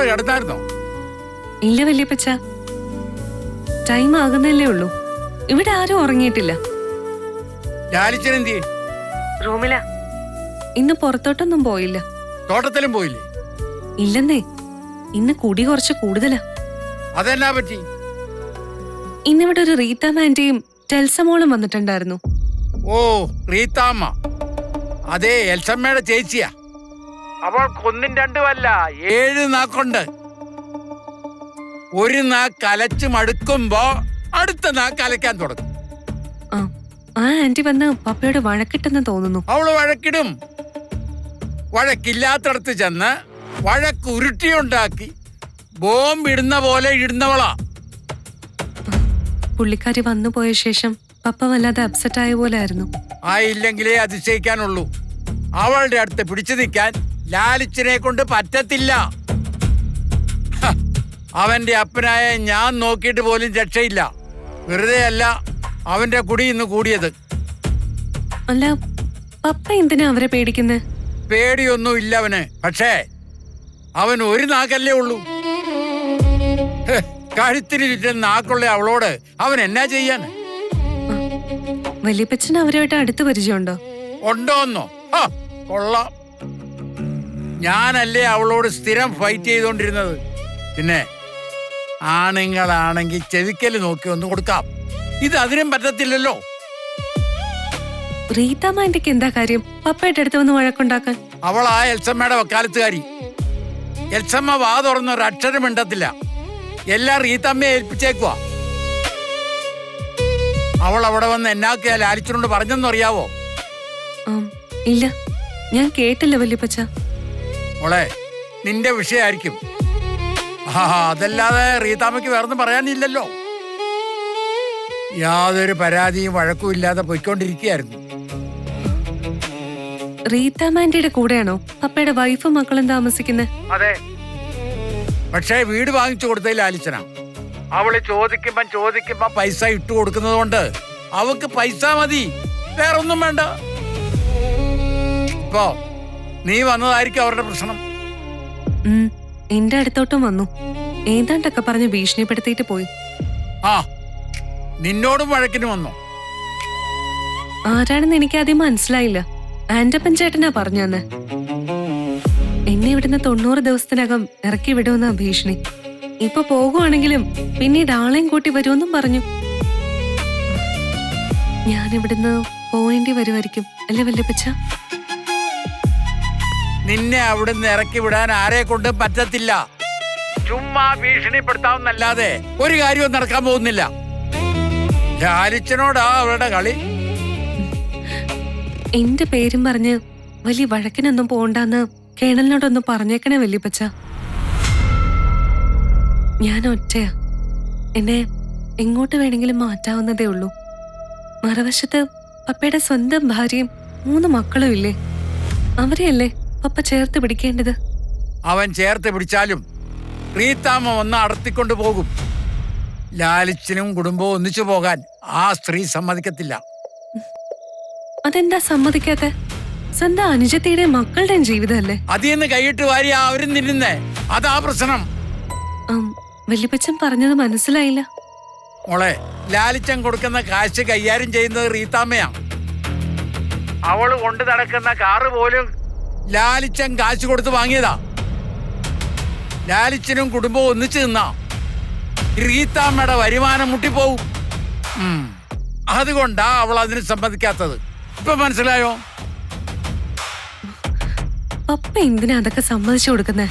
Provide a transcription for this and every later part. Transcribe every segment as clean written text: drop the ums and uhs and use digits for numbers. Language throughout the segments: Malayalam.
കിടന്നായിരുന്നോ? ഇല്ല വല്യപ്പച്ച, ടൈം ആകുന്നല്ലേ ഉള്ളൂ. ഇവിടെ ആരും ഉറങ്ങിയിട്ടില്ല. ലാലിച്ചനെന്തി? റൂമിലാ. ഇന്ന് പുറത്തോട്ടൊന്നും പോയില്ല. തോട്ടത്തിലും പോയില്ലേ? ഇല്ലെന്നേ, ഇന്ന് കുടി കുറച്ച് കൂടുതലാ. അതെന്നാ പറ്റി? ഇന്നിവിടെ ഒരു റീത്താമ്മ ആന്റിയും ടെൽസമോളും വന്നിട്ടുണ്ടായിരുന്നു. ഓ, റീത്താമ്മ. അതെ, എൽസമ്മയുടെ ചേച്ചിയാ. അവൾക്ക് ഒന്നും രണ്ടുമല്ല 7 നാക്കുണ്ട്. ഒരു നാക്ക് അലച്ചു മടുക്കുമ്പോ അടുത്ത നാക്ക് അലയ്ക്കാൻ തുടങ്ങും. ആ ആന്റി വന്ന് പപ്പയോട് വഴക്കിട്ടെന്ന് തോന്നുന്നു. അവള് വഴക്കിടും. വഴക്കില്ലാത്തടത്ത് ചെന്ന് വഴക്ക് ഉരുട്ടിയുണ്ടാക്കി ബോംബിടുന്ന പോലെ ഇടുന്നവളാ. പുള്ളിക്കാരി വന്നു പോയ ശേഷം പപ്പ വല്ലാതെ അപ്സെറ്റ് ആയ പോലെ ആയിരുന്നു. ആയില്ലെങ്കിലേ അതിശയിക്കാനുള്ളൂ. അവളുടെ അടുത്ത് പിടിച്ചു നിൽക്കാൻ ലാലിച്ചിനെ കൊണ്ട് പറ്റത്തില്ല. അവന്റെ അപ്പനായ ഞാൻ നോക്കിയിട്ട് പോലും രക്ഷയില്ല. വെറുതെ അല്ല അവന്റെ കുടി ഇന്ന് കൂടിയത്. അല്ല, പപ്പ എന്തിനാ അവരെ പേടിക്കുന്നത്? പേടിയൊന്നും ഇല്ല അവന്. പക്ഷേ അവൻ ഒരു നാക്കല്ലേ ഉള്ളൂ. കഴുത്തിന് ചുറ്റും നാക്കുള്ള അവളോട് അവൻ എന്നാ ചെയ്യാൻ? വല്യപ്പച്ചന് അവരുമായിട്ട് അടുത്ത് പരിചയമുണ്ടോ? ഉണ്ടോന്നോ? കൊള്ളാം. ഞാനല്ലേ അവളോട് സ്ഥിരം ഫൈറ്റ് ചെയ്തോണ്ടിരുന്നത്. പിന്നെ ആണുങ്ങളാണെങ്കിൽ ചെവിക്കല് നോക്കി ഒന്ന് കൊടുക്കാം. ഇത് അതിനും പറ്റത്തില്ലല്ലോ. റീത്താമ്മ ആന്റിക്ക് എന്താ കാര്യം പപ്പയുടെ അടുത്ത് വന്ന് വഴക്കുണ്ടാക്കാൻ? അവളാ എൽസമ്മയുടെ വക്കാലത്തുകാരി. എൽസമ്മ വാ തുറന്ന ഒരു അക്ഷരം മിണ്ടത്തില്ല. എല്ലാം റീത്തമ്മയെ ഏൽപ്പിച്ചേക്കുവാ. അവൾ അവിടെ വന്ന് എന്നാക്കിയാ ലാലിച്ചനോട് പറഞ്ഞെന്നറിയാവോ? ഇല്ല, ഞാൻ കേട്ടില്ല വല്യപ്പച്ച. മോളെ, നിന്റെ വിഷയമായിരിക്കും. അതല്ലാതെ റീതാമ്മയ്ക്ക് വേറൊന്നും പറയാനില്ലല്ലോ. യാതൊരു പരാതിയും വഴക്കും ഇല്ലാതെ പോയിക്കൊണ്ടിരിക്കുകയായിരുന്നു. റീത്താമാന്റിയുടെ കൂടെയാണോ പപ്പയുടെ വൈഫും മക്കളും താമസിക്കുന്നത്? അതെ. പക്ഷേ വീട് വാങ്ങിച്ചു കൊടുത്തതിൽ ലാലിച്ചനാ. അവള് ചോദിക്കുമ്പോ പൈസ ഇട്ടു കൊടുക്കുന്നത് കൊണ്ട് അവക്ക് പൈസ മതി, വേറൊന്നും വേണ്ട. ഇപ്പോ നീ വന്നതായിരിക്കും അവരുടെ പ്രശ്നം. എന്റെ അടുത്തോട്ടും വന്നു. ഏതാണ്ടൊക്കെ പറഞ്ഞ് ഭീഷണിപ്പെടുത്തിയിട്ട് പോയി. നിന്നോടും വഴക്കിന് വന്നോ? ആരാണെന്ന് എനിക്ക് ആദ്യം മനസ്സിലായില്ല. ആന്റപ്പൻ ചേട്ടനാ പറഞ്ഞു തന്നെ. എന്നെ ഇവിടുന്ന് 90 ദിവസത്തിനകം ഇറക്കി വിടുമെന്ന ഭീഷണി. ഇപ്പൊ പോകുവാണെങ്കിലും പിന്നീട് ആളെയും കൂട്ടി വരുമെന്നും പറഞ്ഞു. ഞാൻ ഇവിടുന്ന് പോവേണ്ടി വരുമായിരിക്കും അല്ലേ വല്യപ്പച്ച? നിന്നെ അവിടുന്ന് ഇറക്കി വിടാൻ ആരെ കൊണ്ടും പറ്റത്തില്ല. ചുമ്മാ ഭീഷണിപ്പെടുത്താവുന്നല്ലാതെ ഒരു കാര്യവും നടക്കാൻ പോകുന്നില്ല. ലാലിച്ചനോടാ അവരുടെ കളി. എന്റെ പേരും പറഞ്ഞ് വലിയ വഴക്കിനൊന്നും പോണ്ടെന്ന് കേണലിനോടൊന്നും പറഞ്ഞേക്കണേ വല്യപ്പച്ച. ഞാൻ ഒറ്റയാ. എന്നെ എങ്ങോട്ട് വേണമെങ്കിലും മാറ്റാവുന്നതേ ഉള്ളൂ. മറുവശത്ത് പപ്പയുടെ സ്വന്തം ഭാര്യയും 3 മക്കളും ഇല്ലേ? അവരെയല്ലേ പപ്പ ചേർത്ത് പിടിക്കേണ്ടത്. അവൻ ചേർത്ത് പിടിച്ചാലും റീത്താമ്മ വന്ന് അടർത്തിക്കൊണ്ട് പോകും. ലാലിച്ചനും കുടുംബവും ഒന്നിച്ചു പോകാൻ ആ സ്ത്രീ സമ്മതിക്കത്തില്ല. അതെന്താ സമ്മതിക്കാത്ത? സ്വന്തം അനുജത്തിയുടെ മക്കളുടെയും ജീവിതമല്ലേ? അതിന്ന് കൈയിട്ട് വാരി അവരും തിന്നുന്നേ. അതാ പ്രശ്നം. വല്യപ്പച്ചൻ പറഞ്ഞത് മനസ്സിലായില്ല. മോളെ, ലാലിച്ചൻ കൊടുക്കുന്ന കാശ് കൈകാര്യം ചെയ്യുന്നത് റീത്താമ്മയാ. അവള് കൊണ്ടു നടക്കുന്ന കാറ് പോലും ലാലിച്ചൻ കാശ് കൊടുത്ത് വാങ്ങിയതാ. ലാലിച്ചനും കുടുംബവും ഒന്നിച്ചു നിന്നാ റീത്താമ്മയുടെ വരുമാനം മുട്ടിപ്പോവും. അതുകൊണ്ടാ അവൾ അതിന് സമ്മതിക്കാത്തത്. ഇപ്പൊ മനസ്സിലായോ? പപ്പ എന്തിനാ അതൊക്കെ സമ്മതിച്ചു കൊടുക്കുന്നേ?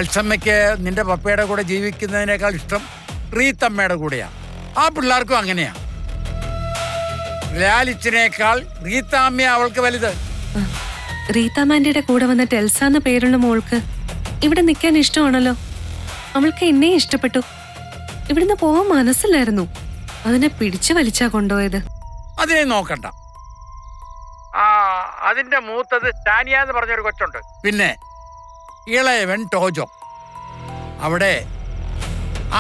എൽസമ്മയ്ക്ക് നിന്റെ പപ്പയുടെ കൂടെ ജീവിക്കുന്നതിനേക്കാൾ ഇഷ്ടം റീത്തമ്മയുടെ കൂടെയാ. ആ പിള്ളേർക്കും അങ്ങനെയാ. ലാലിച്ചിനേക്കാൾ റീത്താമ്മ അവൾക്ക് വലുത്. റീത്താമാന്റിയുടെ കൂടെ വന്ന ടെൽസ എന്ന പേരുള്ള മോൾക്ക് ഇവിടെ നിൽക്കാൻ ഇഷ്ടമാണല്ലോ. അവൾക്ക് എന്നെ ഇഷ്ടപ്പെട്ടു. ഇവിടുന്ന് പോവാൻ മനസ്സിലായിരുന്നു. അതിനെ പിടിച്ചു വലിച്ചാ കൊണ്ടുപോയത്. അതിനെ നോക്കണ്ട. അതിന്റെ മൂത്തത് ടാനിയ എന്ന് പറഞ്ഞൊരു കൊച്ചുണ്ട്. പിന്നെ ഇളയവൻ ടോജോ. അവിടെ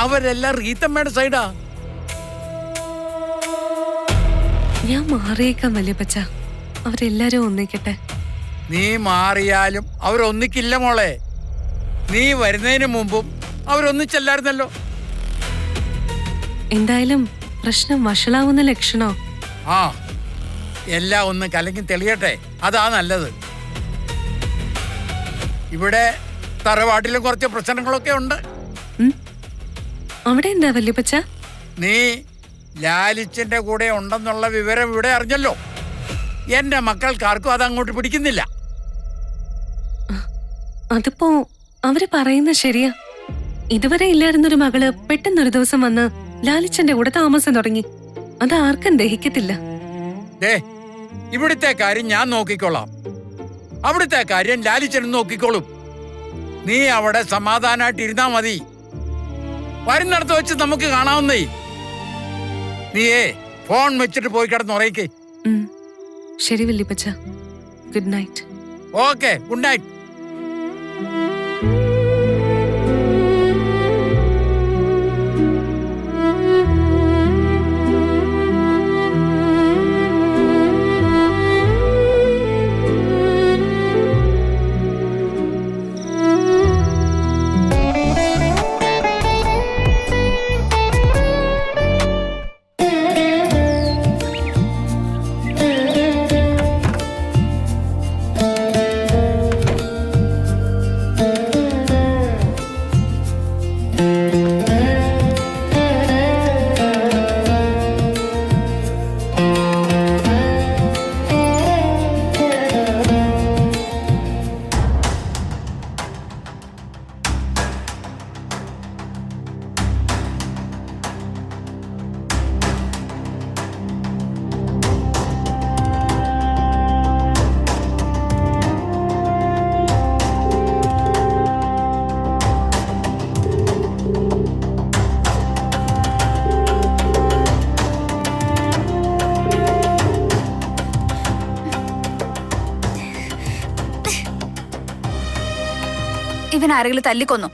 അവരെല്ലാം റീത്തമ്മയുടെ സൈഡാ. ഞാൻ മാറിയേക്കാം വല്യപ്പച്ച. അവരെല്ലാരും ഒന്നിക്കട്ടെ. നീ മാറിയാലും അവരൊന്നിക്കില്ല മോളെ. നീ വരുന്നതിന് മുമ്പും അവരൊന്നിച്ചല്ലായിരുന്നല്ലോ. എന്തായാലും പ്രശ്നം വഷളാവുന്ന ലക്ഷണോ? ആ, എല്ലാം ഒന്ന് കലങ്ങി തെളിയട്ടെ, അതാ നല്ലത്. ഇവിടെ തറവാട്ടിലും കുറച്ച് പ്രശ്നങ്ങളൊക്കെ ഉണ്ട്. അവിടെ എന്താ വല്യപ്പച്ച? നീ ലാലിച്ചന്റെ കൂടെ ഉണ്ടെന്നുള്ള വിവരം ഇവിടെ അറിഞ്ഞല്ലോ. എന്റെ മക്കൾക്കാർക്കും അത് അങ്ങോട്ട് പിടിക്കുന്നില്ല. അതിപ്പോ അവര് പറയുന്ന ശരിയാ. ഇതുവരെ ഇല്ലായിരുന്നൊരു മകള് പെട്ടെന്നൊരു ദിവസം വന്ന് ലാലിച്ചന്റെ കൂടെ താമസം തുടങ്ങി. അത് ആർക്കും ദഹിക്കത്തില്ല. ഇവിടുത്തെ കാര്യം ഞാൻ നോക്കിക്കോളാം, അവിടുത്തെ കാര്യം ലാലിച്ചനും നോക്കിക്കോളും. നീ അവിടെ സമാധാനമായിട്ട് ഇരുന്നാ മതി. വരുന്നിടത്ത് വെച്ച് നമുക്ക് കാണാവുന്നേ. നീയേ ഫോൺ വെച്ചിട്ട് പോയി കിടന്നുറയിക്കേ. ശരി വല്യപ്പച്ച, good night. Okay, good night. ഇവൻ ആരെങ്കിലും തല്ലിക്കൊന്നോ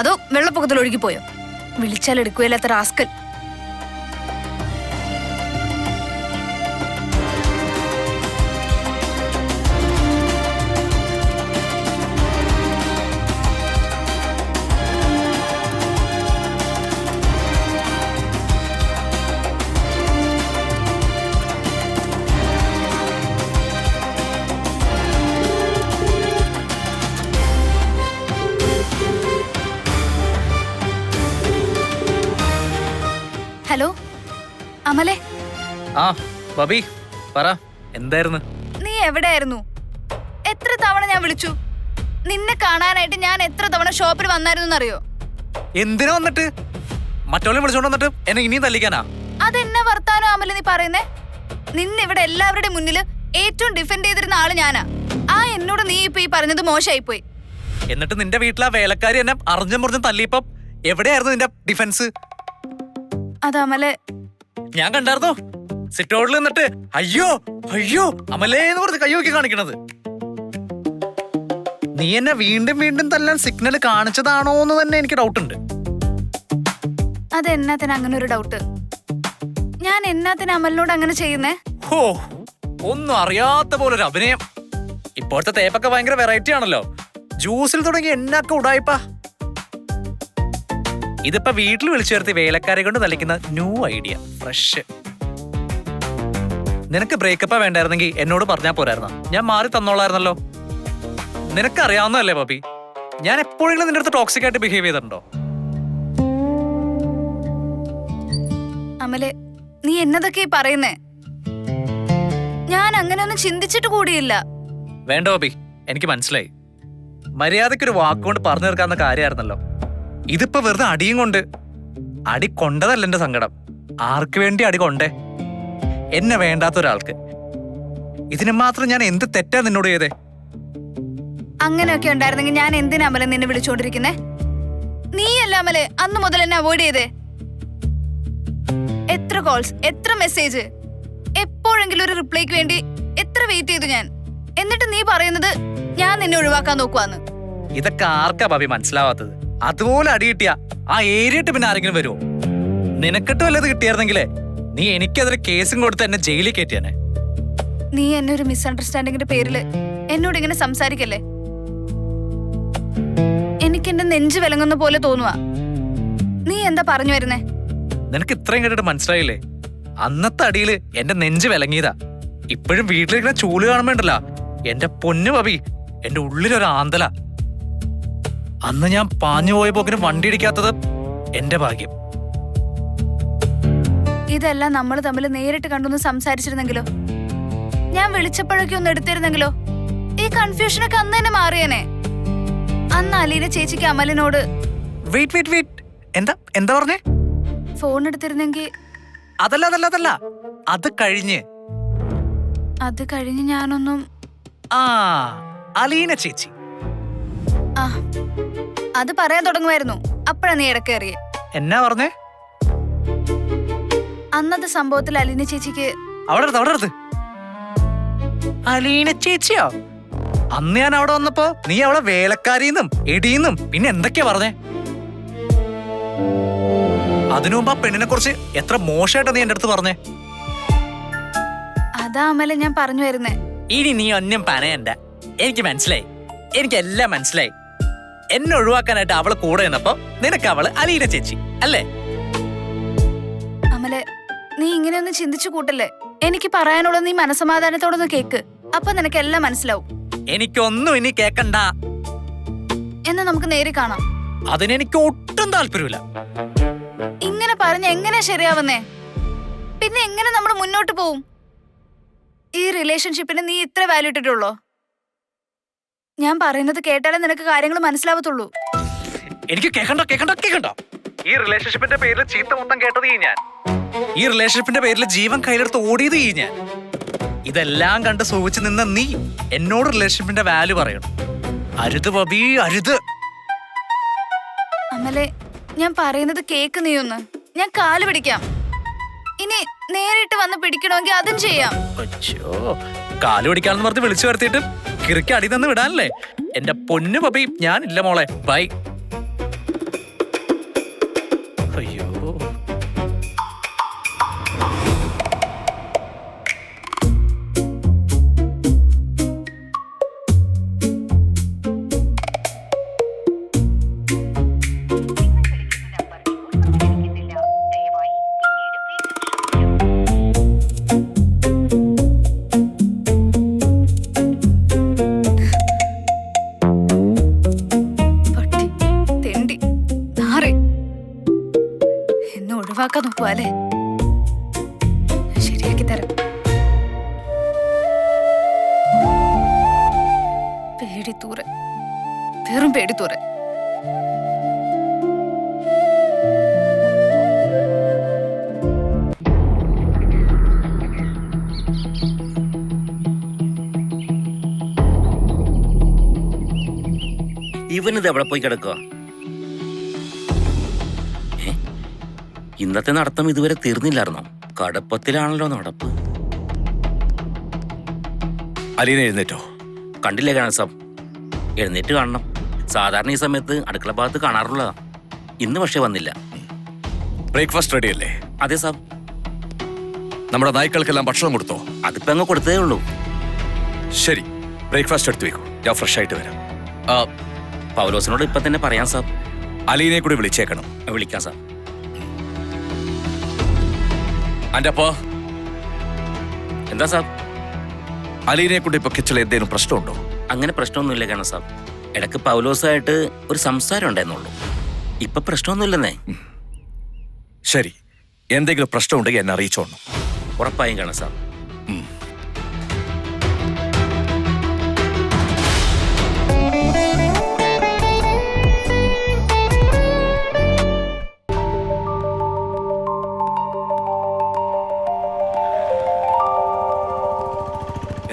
അതോ വെള്ളപ്പൊക്കത്തിൽ ഒഴുകിപ്പോയോ? വിളിച്ചാൽ എടുക്കുകയില്ലാത്ത റാസ്കൽ. ഹലോ അമലെ. ആ ബബി പറ, എന്തായിരുന്നു? നീ എവിടെയായിരുന്നു? എത്ര തവണ ഞാൻ വിളിച്ചു. നിന്നെ കാണാനായിട്ട് ഞാൻ എത്ര തവണ ഷോപ്പിൽ വന്നായിരുന്നു അറിയോ? എന്തിനാ വന്നിട്ട്? മറ്റോളെ വിളിച്ചോണ്ട് വന്നിട്ട് എന്നെ ഇനിയും തല്ലിക്കാനാ? അതെന്നെ വർത്താനോ അമലെ നീ പറയുന്നേ? നിന്നിവിടെ എല്ലാവരുടെ മുന്നിൽ ഏറ്റവും ഡിഫെൻഡ് ചെയ്തിരുന്ന ആള് ഞാനാ. ആ എന്നോട് നീ ഇപ്പൊ ഈ പറഞ്ഞത് മോശമായിപ്പോയി. എന്നിട്ട് നിന്റെ വീട്ടിലെ വേലക്കാരി എന്നെ അറിഞ്ഞും മുറിഞ്ഞും തല്ലിയപ്പം എവിടെയായിരുന്നു നിന്റെ ഡിഫൻസ്? അതമലെ ഞാൻ കണ്ടായിരുന്നോ സിറ്റോഡിൽ നിന്നിട്ട് അയ്യോ അയ്യോ അമലേ എന്ന് പറഞ്ഞ് കയ്യോക്കി കാണിക്കണത്. നീ എന്നെ വീണ്ടും വീണ്ടും തല്ലാൻ സിഗ്നൽ കാണിച്ചതാണോ എന്ന് തന്നെ എനിക്ക് ഡൗട്ട് ഉണ്ട്. അതെന്നാത്തിന് അങ്ങനെ ഒരു ഡൗട്ട്? ഞാൻ എന്നാത്തിന് അമലിനോട് അങ്ങനെ ചെയ്യുന്നേ? ഹോ, ഒന്നും അറിയാത്ത പോലൊരു അഭിനയം. ഇപ്പോഴത്തെ തേപ്പൊക്കെ ഭയങ്കര വെറൈറ്റി ആണല്ലോ. ജ്യൂസിൽ തുടങ്ങി എന്നൊക്കെ ഉടായിപ്പാ. ഇതിപ്പോ വീട്ടിൽ വിളിച്ചു ചേർത്തി വേലക്കാരെ കൊണ്ട് തളിക്കുന്ന ന്യൂ ഐഡിയ, ഫ്രഷ്. നിനക്ക് ബ്രേക്കപ്പാ വേണ്ടായിരുന്നെങ്കിൽ എന്നോട് പറഞ്ഞാൽ പോരായിരുന്നോ? ഞാൻ മാറി തന്നോളായിരുന്നല്ലോ. നിനക്കറിയാവുന്നതല്ലേ ബോബി, ഞാൻ എപ്പോഴെങ്കിലും നിന്റെ അടുത്ത് ടോക്സിക് ആയിട്ട് ബിഹേവ് ചെയ്തിട്ടുണ്ടോ? അമലെ, നീ എന്നതൊക്കെ പറയുന്നേ? ഞാൻ അങ്ങനെയൊന്നും ചിന്തിച്ചിട്ട് കൂടിയില്ല. വേണ്ട ബോബി, എനിക്ക് മനസ്സിലായി. മര്യാദക്കൊരു വാക്കുകൊണ്ട് പറഞ്ഞു തീർക്കാവുന്ന കാര്യമായിരുന്നല്ലോ. ഇതിപ്പോ വെറുതെ അടിയും കൊണ്ട്. അടി കൊണ്ടതല്ല എന്റെ സങ്കടം. ആർക്ക് വേണ്ടി അടി കൊണ്ടേ? എന്നെ വേണ്ടാത്ത ഒരാൾക്ക്. ഇതിന് മാത്രം ഞാൻ എന്ത് തെറ്റാ നിന്നോട് ചെയ്തേ? അങ്ങനെയൊക്കെ ഉണ്ടായിരുന്നെങ്കിൽ ഞാൻ എന്തിനാ അമലെ നിന്നെ വിളിച്ചോണ്ടിരിക്കുന്നേ? നീയല്ല അമലെ അന്ന് മുതൽ എന്നെ അവോയ്ഡ് ചെയ്തേ. എത്ര കോൾസ്, എത്ര മെസ്സേജ്, എപ്പോഴെങ്കിലും ഒരു റിപ്ലൈക്ക് വേണ്ടി എത്ര വെയിറ്റ് ചെയ്തു ഞാൻ. എന്നിട്ട് നീ പറയുന്നത് ഞാൻ നിന്നെ ഒഴിവാക്കാൻ നോക്കുവാന്ന്. ഇതൊക്കെ ആർക്കാ ഭാബി മനസ്സിലാവാത്തത്? അതുപോലെ അടി കിട്ടിയ ആ ഏരിയട്ട് പിന്നെ ആരെങ്കിലും വരുമോ? നിനക്കിട്ട് വല്ലത് കിട്ടിയായിരുന്നെങ്കിലേ നീ എനിക്കെതിരെ കേസും കൊടുത്ത് എന്നെ ജയിലിൽ കയറ്റിയാനെ. നീ എന്നെ ഒരു മിസ്അണ്ടർസ്റ്റാൻഡിങ്ങിന്റെ പേരില് എന്നോട് ഇങ്ങനെ സംസാരിക്കല്ലേ. എനിക്ക് എനിക്ക് എന്റെ നെഞ്ച് വിലങ്ങുന്ന പോലെ തോന്നുവാ. നീ എന്താ പറഞ്ഞു വരുന്നേ? നിനക്ക് ഇത്രയും കേട്ടിട്ട് മനസ്സിലായില്ലേ? അന്നത്തെ അടിയില് എന്റെ നെഞ്ച് വിലങ്ങിയതാ. ഇപ്പോഴും വീട്ടിലിരിക്കുന്ന ചൂല് കാണുമ്പോണ്ടല്ല എന്റെ പൊന്നു പബി, എന്റെ ഉള്ളിലൊരു ആന്തല. അന്ന് ഞാൻ പാഞ്ഞു പോയ പോക്കിന് വണ്ടി ഇടിക്കാത്തത് എന്റെ ഭാഗ്യം. ഇതെല്ലാം നമ്മൾ തമ്മിൽ നേരിട്ട് കണ്ടൊന്ന് സംസാരിച്ചിരുന്നെങ്കിലോ, ഞാൻ വിളിച്ചപ്പോഴൊക്കെ ഒന്ന് എടുത്തിരുന്നെങ്കിലോ, ഈ കൺഫ്യൂഷനൊക്കെ അന്ന് തന്നെ മാറിയേനെ. അന്ന് അലീന ചേച്ചിക്ക് അമലിനോട് എന്താ എന്താ പറഞ്ഞേ? ഫോൺ എടുത്തിരുന്നെങ്കിൽ. അതല്ല അത് കഴിഞ്ഞ് ഞാനൊന്നും. ആ അലീന ചേച്ചി ആ അത് പറയാൻ തുടങ്ങുമായിരുന്നു. അപ്പഴാ നീ ഇടക്കേറിയേ. എന്നാ പറഞ്ഞേ? അന്നത്തെ സംഭവത്തിൽ അലീന ചേച്ചിക്ക്. അവിടെ അലീന ചേച്ചിയോ? അന്ന് ഞാൻ അവിടെ വന്നപ്പോ നീ അവളെ വേലക്കാരിന്നും എടിയെന്നും പിന്നെ എന്തൊക്കെയാ പറഞ്ഞേ? അതിനു മുമ്പ് ആ പെണ്ണിനെ കുറിച്ച് എത്ര മോശമായിട്ടാ നീ എന്റെ അടുത്ത് പറഞ്ഞേ? അതാ അമല ഞാൻ പറഞ്ഞു വരുന്നേ. ഇനി നീ ഒന്നും പറയണ്ട, എനിക്ക് മനസ്സിലായി, എനിക്കെല്ലാം മനസ്സിലായി. എന്നെ ഒഴിവാക്കാനായിട്ട് അവള് കൂടെ നിന്നപ്പോ നിനക്ക് അവള് അലീന ചേച്ചി അല്ലേ? അമലെ, നീ ഇങ്ങനെയൊന്നും ചിന്തിച്ചു കൂട്ടല്ലേ. എനിക്ക് പറയാനുള്ളത് നീ മനസമാധാനത്തോടൊന്ന് കേക്ക്. അപ്പൊ നിനക്ക് എല്ലാം മനസ്സിലാവും. എനിക്കൊന്നും ഇനി കേക്കണ്ട. എന്നാ നമുക്ക് നേരെ കാണാം. അതിനെനിക്ക് ഒട്ടും താല്പര്യമില്ല. ഇങ്ങനെ പറഞ്ഞ എങ്ങനെ ശരിയാവുന്നേ? പിന്നെ എങ്ങനെ നമ്മൾ മുന്നോട്ട് പോവും? ഈ റിലേഷൻഷിപ്പിന് നീ ഇത്ര വാല്യൂ ഇട്ടിട്ടുള്ളോ? ഞാൻ പറയുന്നത് കേട്ടാലേ നിനക്ക് കാര്യങ്ങൾ മനസ്സിലാവത്തുള്ളൂ. എനിക്ക് കേക്കണ്ട. ഈ റിലേഷൻഷിപ്പിന്റെ പേരിൽ ചീത്ത മൊത്തം കേട്ടത് ഞാൻ. ഈ റിലേഷൻഷിപ്പിന്റെ പേരിൽ ജീവൻ കയ്യിലെടുത്ത് ഓടിയത് ഞാൻ. ഇതെല്ലാം കണ്ട് സൂചിച്ച് നിന്ന നീ എന്നോട് റിലേഷൻഷിപ്പിന്റെ വാല്യൂ പറയണം. അരുത് ബബി, അരുത്. അമലെ, ഞാൻ പറയുന്നത് കേക്ക്. നീ ഒന്ന്, ഞാൻ കാല് പിടിക്കാം. ഇനി നേരിട്ട് വന്ന് പിടിക്കണമെങ്കിൽ അതും ചെയ്യാം. അയ്യോ, കാല് പിടിക്കാണെന്ന് പറഞ്ഞ് വിളിച്ചു വരുത്തിയിട്ട് കിറുക്കി അടി തന്ന് വിടാനല്ലേ? എന്റെ പൊന്നു ബബി, ഞാനില്ല മോളെ. ബൈ. അയ്യോ, ഒഴിവാക്കാൻ നോക്കുവാ അല്ലേ? ശരിയാക്കി തരാം. പേടിത്തൂറ്, വെറും പേടിത്തൂറ്. ഇവനിത് എവിടെ പോയി കിടക്കുക? ഇന്നത്തെ നടത്തം ഇതുവരെ തീർന്നില്ലായിരുന്നോ? കടപ്പത്തിലാണല്ലോ നടപ്പ്. അലീന എഴുന്നേറ്റോ? കണ്ടില്ലേ കാണാൻ സാബ്? എഴുന്നേറ്റ് കാണണം. സാധാരണ ഈ സമയത്ത് അടുക്കള ഭാഗത്ത് കാണാറുള്ളതാ. ഇന്ന് പക്ഷെ വന്നില്ല. ബ്രേക്ക്ഫാസ്റ്റ് റെഡി അല്ലേ? അതെ സാബ്. നമ്മുടെ നായ്ക്കൾക്കെല്ലാം ഭക്ഷണം കൊടുത്തോ? അതിപ്പോ അങ്ങ് കൊടുത്തതേ ഉള്ളൂ. ശരി, ബ്രേക്ക്ഫാസ്റ്റ് എടുത്തു വെക്കൂ, ഞാൻ ഫ്രഷ് ആയിട്ട് വരാം. പൗലോസിനോട് ഇപ്പൊ തന്നെ പറയാം സാബ്. അലീനെ കൂടി വിളിച്ചേക്കണം. വിളിക്കാം സാബ്. അന്റെ അപ്പ എന്താ സാബ്? അലീനെ കൊണ്ട് ഇപ്പൊ കിച്ചണിൽ എന്തെങ്കിലും പ്രശ്നമുണ്ടോ? അങ്ങനെ പ്രശ്നമൊന്നുമില്ല കാണാൻ സാബ്. ഇടക്ക് പൗലോസായിട്ട് ഒരു സംസാരം ഉണ്ടായിരുന്നുള്ളൂ. ഇപ്പൊ പ്രശ്നമൊന്നുമില്ലെന്നേ. ശരി, എന്തെങ്കിലും പ്രശ്നമുണ്ടെങ്കിൽ എന്നെ അറിയിച്ചോണം. ഉറപ്പായും കാണാൻ സാബ്.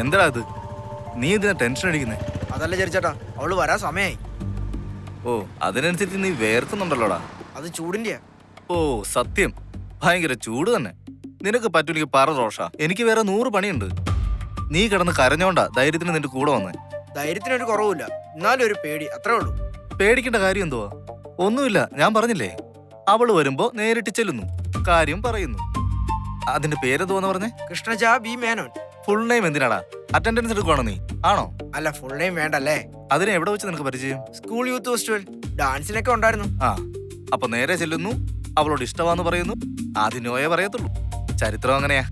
എന്താ അത്? നീ എന്തിനാ ടെൻഷൻ അടിക്കുന്നേ? അതല്ല ചേട്ടാ, അവള് വരാൻ സമയായി. ഓ, അതിനനുസരിച്ച് നീ വേർക്കുന്നുണ്ടല്ലോടാ. അത് ചൂടിന്റെയാ. ഓ സത്യം, ഭയങ്കര ചൂട് തന്നെ. നിനക്ക് പറ്റൂലെങ്കിൽ പറ റോഷ, എനിക്ക് വേറെ 100 പണിയുണ്ട്. നീ കിടന്ന് കരഞ്ഞോണ്ടാ ധൈര്യത്തിന് നിന്റെ കൂടെ വന്നേ. ധൈര്യത്തിനൊരു കുറവില്ല, എന്നാലും ഒരു പേടി, അത്രേ ഉള്ളൂ. പേടിക്കേണ്ട കാര്യം എന്തുവാ? ഒന്നുമില്ല, ഞാൻ പറഞ്ഞില്ലേ, അവള് വരുമ്പോ നേരിട്ട് ചെല്ലുന്നു, കാര്യം പറയുന്നു. അതിന്റെ പേരെന്തുവാന്ന് പറഞ്ഞേ? Krishnaja B Menon. Full name എന്തിനാടാ? അറ്റൻഡൻസ് എടുക്കുവാണോ നീ? ആണോ? അല്ല, ഫുൾ നെയിം വേണ്ടല്ലേ. അതിനെ എവിടെ വെച്ച് നിനക്ക് പരിചയം? സ്കൂൾ യൂത്ത് ഫെസ്റ്റിവൽ ഡാൻസിനൊക്കെ ഉണ്ടായിരുന്നു. ആ, അപ്പൊ നേരെ ചെല്ലുന്നു, അവളോട് ഇഷ്ടമാന്ന് പറയുന്നു, ആദ്യം നോയെ പറയത്തുള്ളൂ. ചരിത്രം അങ്ങനെയാ.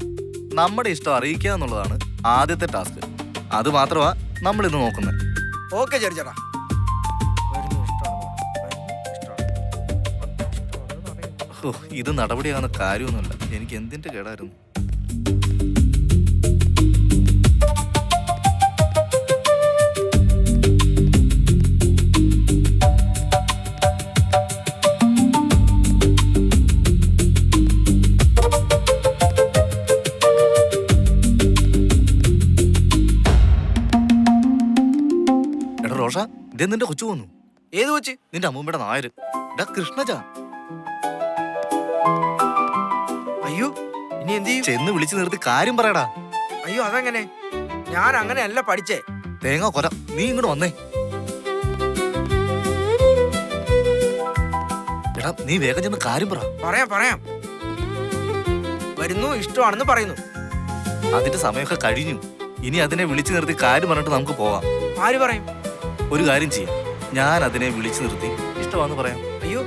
നമ്മുടെ ഇഷ്ടം അറിയിക്കുക എന്നുള്ളതാണ് ആദ്യത്തെ ടാസ്ക്. അത് മാത്രമാ നമ്മൾ ഇന്ന് നോക്കുന്നത്. ഓക്കെ ചേട്ടാ. ഓ, ഇത് നടപടിയാകുന്ന കാര്യമൊന്നുമല്ല. എനിക്ക് എന്തിന്റെ കേടായിരുന്നു. എടാ റോഷ, ഇതേ നിന്റെ കൊച്ചു പോന്നു. ഏത് കൊച്ച്? നിന്റെ അമ്മൂമ്മയുടെ നായര്. എടാ കൃഷ്ണജ. അയ്യോ, ഇനി എന്ത് ചെയ്യും? ചെന്ന് വിളിച്ചു നിർത്തി കാര്യം പറയടാ. അയ്യോ, അതെങ്ങനെ? ഞാൻ അങ്ങനെയല്ല പഠിച്ചേ. തേങ്ങ കൊല, നീ ഇങ്ങോട്ട് വന്നേ. എടാ നീ വേഗം ചെന്ന് കാര്യം പറ. പറയാം. വരുന്നു, ഇഷ്ടമാണെന്ന് പറയുന്നു. അതിന്റെ സമയമൊക്കെ കഴിഞ്ഞു. ഇനി അതിനെ വിളിച്ചു നിർത്തി കാര്യം പറഞ്ഞിട്ട് നമുക്ക് പോവാം. ആര് പറയും? ഒരു കാര്യം ചെയ്യാം, ഞാൻ അതിനെ വിളിച്ചു നിർത്തി ഇഷ്ടമാണെന്ന് പറയാം. അയ്യോ,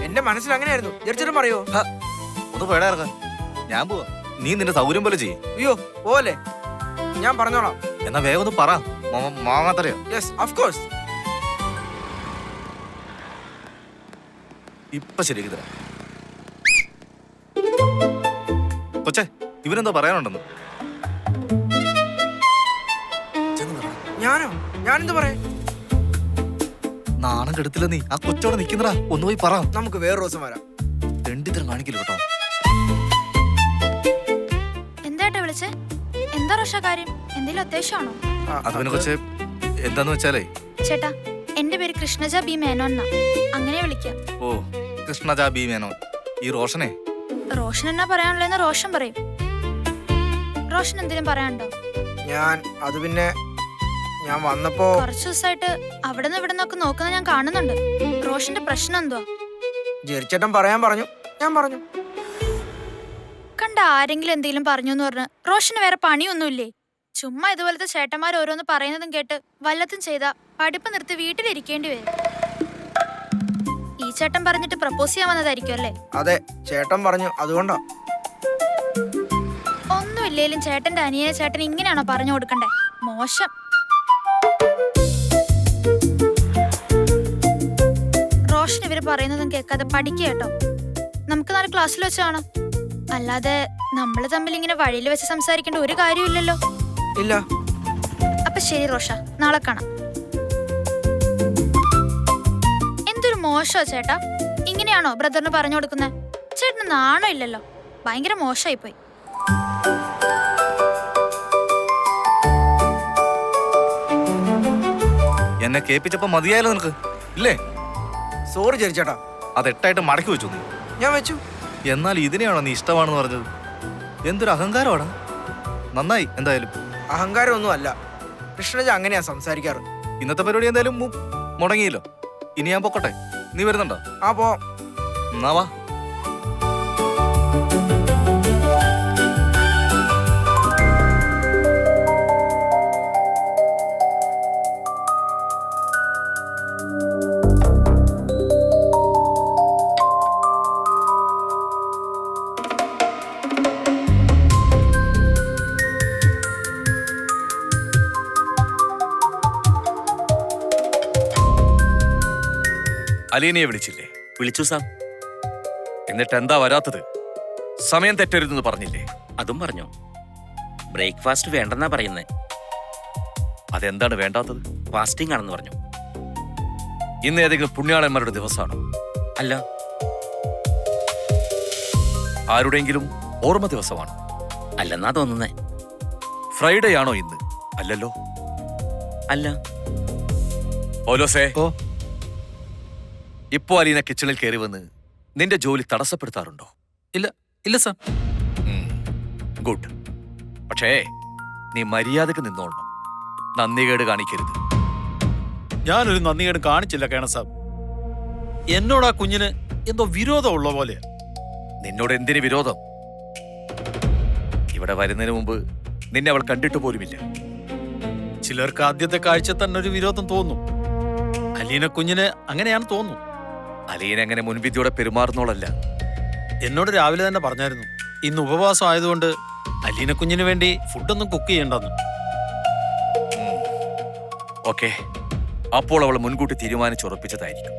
എന്റെ മനസ്സിൽ അങ്ങനെയായിരുന്നു. ജഡ്ജിനും പറയോ? ഒന്ന് പോയടാ ഇറക്കാൻ. ഞാൻ പോവാ, നീ നിന്റെ സൗകര്യം പോലെ ചെയ്യ്. അയ്യോ പോലെ, ഞാൻ പറഞ്ഞോളാം. എന്നാ വേഗം ഒന്ന് പറ. മാങ്ങാത്തറിയോ? Yes, of course. ഇപ്പൊ ശരിയാക്കി തരാം. കൊച്ചേ, ഇവനെന്താ പറയാനുണ്ടെന്ന് ചെന്ന് പറ. ഞാനെന്ത് പറയാ? നാണം കെടുത്തില്ല നീ. ആ കൊച്ചോടെ നിക്കുന്നടാ, ഒന്ന് പോയി പറ. നമുക്ക് വേറൊരു ദിവസം വരാം. രണ്ടിത്തരം കാണിക്കില്ല കേട്ടോ. എന്താ വിളിച്ചേ? എന്താ റോഷ കാര്യം? എന്തെങ്കിലും അത്യാവശ്യമാണോ? അത് പിന്നെ കൊച്ചേ, എന്താന്ന് വെച്ചാലേ, ചേട്ടാ, എന്റെ പേര് കൃഷ്ണജ ബി മേനോൻ എന്നാ. അങ്ങനെ വിളിക്കാം. ഓ കൃഷ്ണജ ബി മേനോൻ. ഈ റോഷനെ റോഷൻ എന്നാ പറയാനുള്ളതെന്ന് റോഷൻ പറയും. റോഷൻ എന്തെങ്കിലും പറയാനുണ്ടോ? അത് പിന്നെ ഞാൻ വന്നപ്പോ കുറച്ചു ദിവസമായിട്ട് അവിടെ നിന്ന് ഇവിടെ നിന്നൊക്കെ നോക്കുന്ന ഞാൻ കാണുന്നുണ്ട്. റോഷന്റെ പ്രശ്നം എന്തുവാ? ജെറിച്ചേട്ടൻ പറയാൻ പറഞ്ഞു, ഞാൻ പറഞ്ഞു. കണ്ട ആരെങ്കിലും എന്തെങ്കിലും പറഞ്ഞു എന്ന് പറഞ്ഞ് റോഷന് വേറെ പണിയൊന്നുമില്ലേ? ചുമ്മാ ഇതുപോലത്തെ ചേട്ടന്മാർ ഓരോന്ന് പറയുന്നതും കേട്ട് വല്ലത്തും ചെയ്താ പഠിപ്പ് നിർത്തി വീട്ടിലിരിക്കേണ്ടി വരും. ഈ ചേട്ടൻ പറഞ്ഞിട്ട് പ്രപ്പോസ് ചെയ്യാൻ വന്നതായിരിക്കും അല്ലേ? അതെ, ചേട്ടൻ പറഞ്ഞു, അതുകൊണ്ടാ. ഒന്നുമില്ലേലും ചേട്ടന്റെ അനിയനെ ചേട്ടൻ ഇങ്ങനെയാണോ പറഞ്ഞു കൊടുക്കണ്ടേ? മോശം. റോഷൻ ഇവര് പറയുന്നതും കേൾക്കാതെ പഠിക്കുക കേട്ടോ. നമുക്ക് നാളെ ക്ലാസ്സിൽ വെച്ച് കാണാം. അല്ലാതെ നമ്മള് തമ്മിൽ ഇങ്ങനെ വഴിയിൽ വെച്ച് സംസാരിക്കേണ്ട ഒരു കാര്യമില്ലല്ലോ. ഇല്ല. അപ്പൊ ശരി റോഷ, നാളെ കാണാം. എന്തൊരു മോശോ ചേട്ടാ, ഇങ്ങനെയാണോ ബ്രദറിന് പറഞ്ഞു കൊടുക്കുന്നത്? ചേട്ടന് നാണോ ഇല്ലല്ലോ, ഭയങ്കര മോശമായി പോയി. എന്നെ കേൾപ്പിച്ചപ്പോ മതിയായാലോ നിനക്ക്, ഇല്ലേ? സോറി ജെറിച്ചേട്ടാ. അത് എട്ടായിട്ട് മടക്കി വെച്ചു നീ. ഞാൻ വെച്ചു. എന്നാൽ ഇതിനെയാണോ നീ ഇഷ്ടമാണെന്ന് പറഞ്ഞത്? എന്തൊരു അഹങ്കാരമാടാ. നന്നായി എന്തായാലും. അഹങ്കാരമൊന്നും അല്ല, കൃഷ്ണജ അങ്ങനെയാ സംസാരിക്കാറ്. ഇന്നത്തെ പരിപാടി എന്തായാലും മുടങ്ങിയല്ലോ. ഇനി ഞാൻ പൊക്കട്ടെ, നീ വരുന്നുണ്ടോ? ആ പോ. എന്നാ വാ. അലീനയെ വിളിച്ചില്ലേ? വിളിച്ചു സാർ. എന്നിട്ട് എന്താ വരാത്തത്? സമയം തെറ്റരുതെന്ന് പറഞ്ഞില്ലേ? അതും പറഞ്ഞു. ബ്രേക്ക്ഫാസ്റ്റ് വേണ്ടെന്നാ പറയുന്നേ. അതെന്താണ് വേണ്ടാത്തത്? ഫാസ്റ്റിംഗ് ആണെന്ന് പറഞ്ഞു. ഇന്ന് ഏതെങ്കിലും പുണ്യാളന്മാരുടെ ദിവസമാണോ? അല്ല. ആരുടെയെങ്കിലും ഓർമ്മ ദിവസമാണോ? അല്ലെന്നാ തോന്നുന്നേ. ഫ്രൈഡേ ആണോ ഇന്ന്? അല്ലല്ലോ. അല്ല. ഓലോസേ, ഓ ഇപ്പോ അലീന കിച്ചണിൽ കയറി വന്ന് നിന്റെ ജോലി തടസ്സപ്പെടുത്താറുണ്ടോ? ഇല്ല സാർ. ഗുഡ്. പക്ഷേ നീ മര്യാദക്ക് നിന്നോളണം. നന്ദികേട് കാണിക്കരുത്. ഞാനൊരു നന്ദികേട് കാണിച്ചില്ല കേണ സാബ്. എന്നോട് ആ കുഞ്ഞിന് എന്തോ വിരോധമുള്ള പോലെ. നിന്നോട് എന്തിന് വിരോധം? ഇവിടെ വരുന്നതിന് മുമ്പ് നിന്നെ അവൾ കണ്ടിട്ട് പോലുമില്ല. ചിലർക്ക് ആദ്യത്തെ കാഴ്ച തന്നെ ഒരു വിരോധം തോന്നും. അലീന കുഞ്ഞിന് അങ്ങനെയാണ് തോന്നുന്നു. അലീന അങ്ങനെ മുൻവിധിയോടെ പെരുമാറുന്നോളല്ല. എന്നോട് രാവിലെ തന്നെ പറഞ്ഞായിരുന്നു ഇന്ന് ഉപവാസം ആയതുകൊണ്ട് അലീന കുഞ്ഞിന് വേണ്ടി ഫുഡൊന്നും കുക്ക് ചെയ്യണ്ടെന്ന്. ഓക്കെ, അപ്പോൾ അവൾ മുൻകൂട്ടി തീരുമാനിച്ചുറപ്പിച്ചതായിരിക്കും.